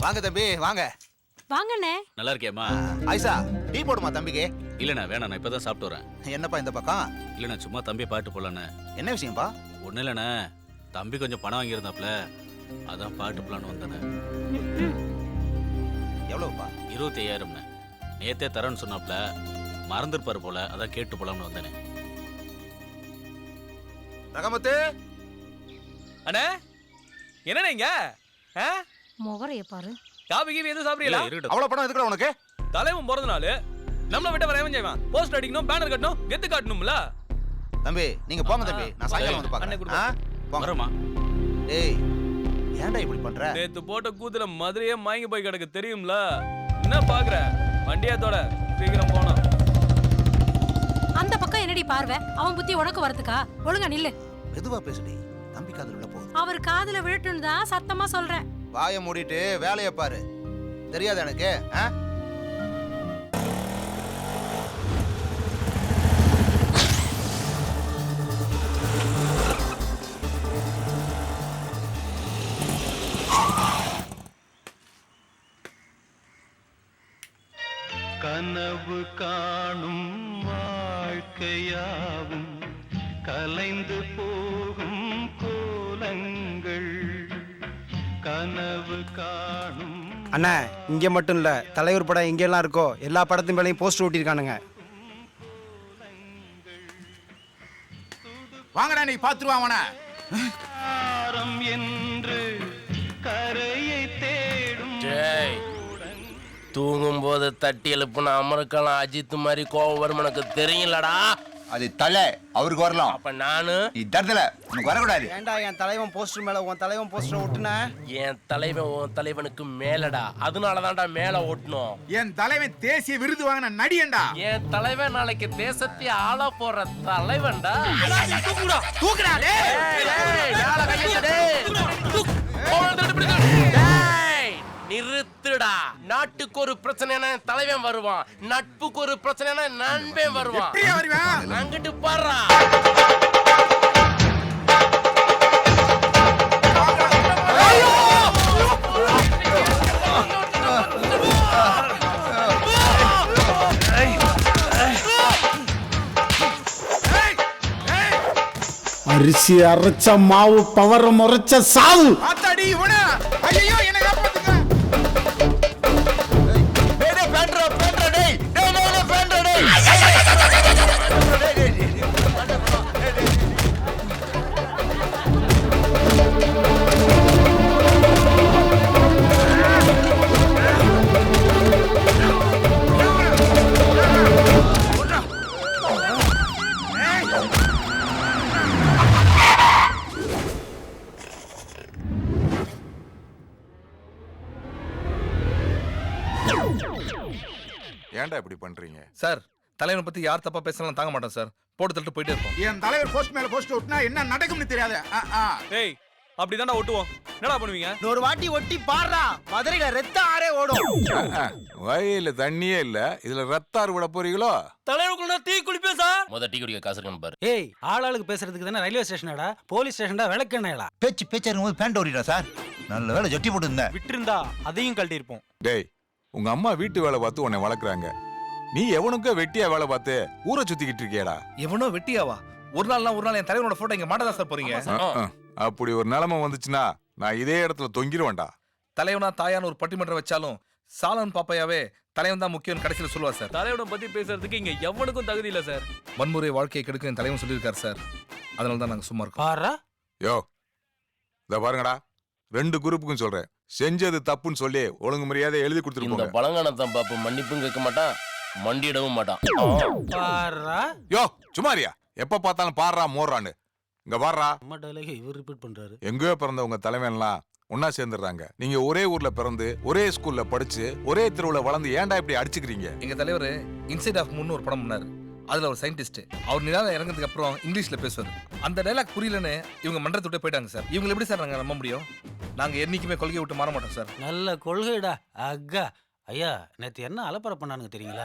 வாங்க தம்பி வாங்க. வாங்கண்ணே. நல்லா இருக்கியாம்மா? ஐசா டீ போடுமா தம்பிக்கு? இல்லண்ணா வேணாம், நான் இப்பதான் சாப்பிட்டு வரேன். என்னப்பா இந்த பக்கம்? இல்லண்ணா சும்மா தம்பி பாட்டு போலான்னு. என்ன விஷயம்ப்பா? ஒன்றும் இல்லைண்ணே, தம்பி கொஞ்சம் பணம் வாங்கியிருந்தாப்ல, அதான் பாட்டு போலான்னு வந்தேண்ணே. எவ்வளவுப்பா? 25,000ண்ணே. நேத்தே தரேன்னு சொன்னாப்ல, மறந்துருப்பாரு போல, அதான் கேட்டு போலாம்னு வந்தேனே. ரகமத்து அண்ணே என்ன இங்க முகரைய பாரு. காபி கீபி எதுவும் சாப்பிடுறீங்களா? அவ்வளவு பணம் எதுக்குடா உனக்கு? தலைவன் பிறந்த நாள், நம்மள விட்ட வரையவன் செய்வான். போஸ்டர் அடிக்கணும், பேனர் கட்டணும், கெத்து காட்டணும்ல. தம்பி நீங்க போங்க தம்பி, நான் சாயங்காலம் வந்து பாக்குறேன். வரமா? டேய் ஏன்டா இப்படி பண்ற? நேத்து போட்ட கூத்துல மதுரையே மயங்கி போய் கிடக்கு தெரியும்ல. என்ன பாக்குற? வண்டியாத்தோட சீக்கிரம் போனோம். அந்த பக்கம் என்னடி பார்வை? அவன் புத்தி உனக்கு வரதுக்கா? ஒழுங்கா நில்லு. மெதுவா பேசுடி, தம்பி காதுல உள்ள போகுது. அவர் காதுல விழட்டுன்னு தான் சத்தமா சொல்றேன். வாயை மூடிட்டு வேலையை பாரு. தெரியாது எனக்கு. கனவு காணும் வாழ்க்கையாவும் கலைந்து போகும் கோலங்கள் கனவு காணும். அண்ணா இங்கே மட்டும் இல்லை, தலைவர் படம் எங்கெல்லாம் இருக்கோ எல்லா படத்தின் மேலேயும் போஸ்டர் ஓட்டியிருக்கானுங்க. வாங்கடா நீ பாத்துருவான் என்று கரையை தேடும். தூங்கும் போது தட்டி எழுப்புன அமருக்கலாம் அஜித் மாதிரி கோவம் வரும் எனக்கு தெரியும்லடா. அது தலை அவருக்கு வரலாம். அப்ப நானு நீ தரத்துல உனக்கு வரக்கூடாது. ஏண்டா என் தலைவன் போஸ்டர் மேல உன் தலைவன் போஸ்டர் ஓட்டுன? என் தலைவன் உன் தலைவனுக்கு மேலடா, அதனாலதான்டா மேல ஓட்டணும். என் தலைவன் தேசிய விருது வாங்கின நடிகண்டா. என் தலைவன் நாளைக்கு தேசத்தை ஆள போற தலைவன்டா. நிறுத்துடா. நாட்டுக்கு ஒரு பிரச்சனைனா தலைவன் வருவான், நட்புக்கு ஒரு பிரச்சனைனா நண்பன் வருவான். அங்கிட்டு பாடுறா. அரிசி அரைச்ச மாவு பவர முறைச்ச சாவு. ஏன்டா இப்படி பண்றீங்க? சார், தலைவனை பத்தி யார் தப்பா பேசலாம் தாங்க மாட்டோம் சார். போட்டு தள்ளிட்டு போயிட்டே இருப்போம். என் தலைவர் போஸ்ட் மேல போஸ்ட் ஒட்டினா என்ன நடக்கும்னு தெரியாது. ஏய், அப்படிதான்டா ஒட்டுவோம். என்னடா பண்ணுவீங்க? ஒரு வாட்டி ஒட்டி பாடுறா, மதுரையில ரத்த ஆறே ஓடும். வயல தண்ணியே இல்ல, இதுல ரத்தாறு விட போறீங்களோ? தலைவருக்குள்ள டீ குடிப்பேன் சார். முத டீ குடிக்க காசு இருக்கான்னு பாரு. ஏய், ஆளாளுக்கு பேசுறதுக்கு தானே ரயில்வே ஸ்டேஷனடா, போலீஸ் ஸ்டேஷன்டா, விளக்கெண்ணடா. பேச்சு இருக்கும்போது பேண்ட் ஓடிடா சார். நல்ல வேலை ஜட்டி போட்டு இருந்தேன். விட்டுருந்தா அதையும் கழட்டி இருப்போம். டேய், உங்க அம்மா வீட்டு வேலை பார்த்து உன்னை வளர்க்குறாங்க. நீ எவனுக்கோ வெட்டியா வேலை பார்த்து ஊரை சுத்திக்கிட்டு இருக்கியடா. எவனோ வெட்டியாவா? ஒரு நாள் என் தலைவனோட போட்டோ இங்க மாட்டதா சார் போறீங்க? அப்படி ஒரு நிலைமை வந்துச்சுன்னா நான் இதே இடத்துல தொங்கிடுவேன்டா. தலைவனா தாயான ஒரு பட்டிமன்றம் வச்சாலும் சாலன் பாப்பையாவே தலைவன் தான் முக்கியம் கடைசியில் சொல்லுவா சார். தலைவனை பத்தி பேசுறதுக்கு இங்க எவனுக்கும் தகுதி இல்ல சார். வன்முறை வாழ்க்கையை கெடுக்க என் தலைவன் சொல்லியிருக்காரு சார். அதனால தான் நாங்க சும்மா இருக்கோம். பாரா யோ, இத பாருங்கடா, 2 குரூப்புக்கும் சொல்றேன், செஞ்சது தப்புன்னு சொல்லி ஒழுங்கு மரியாதை எழுதி இந்த கொடுத்துருப்போம். பழங்கானத்தான் பாப்பு மன்னிப்பும் கேட்க மாட்டான், மண்டியிடவும் மாட்டான். பாரா. யோ சுமாரியா, எப்ப பார்த்தாலும் பாடுறா மோர்றான்னு. இங்க பாடுறா. நம்ம டயலாக் இவர் ரிப்பீட் பண்றாரு. எங்கேயோ பிறந்த உங்க தலைவன்லாம் ஒன்னா சேர்ந்துடுறாங்க. நீங்க ஒரே ஊர்ல பிறந்து ஒரே ஸ்கூல்ல படிச்சு ஒரே தெருவுல வளர்ந்து ஏன்டா இப்படி அடிச்சுக்கிறீங்க? எங்க தலைவர் இன்சைட் ஆஃப் மூன்னு ஒரு படம் பண்ணாரு. அதுல ஒரு சயின்டிஸ்ட் அவர் நிலால இறங்குறதுக்கு அப்புறம் இங்கிலீஷ்ல பேசுவாரு. அந்த டைலாக் புரியலன்னு இவங்க மன்றத்தை விட்டு போயிட்டாங்க சார். இவங்க எப்படி சார் நாங்க நம்ப முடியும்? நாங்க என்னைக்குமே கொள்கையை விட்டு மாற மாட்டோம் சார். நல்ல கொள்கைடா. அக்கா ஐயா, நேத்து என்ன அலப்பறை பண்ணானுங்க தெரியுங்களா?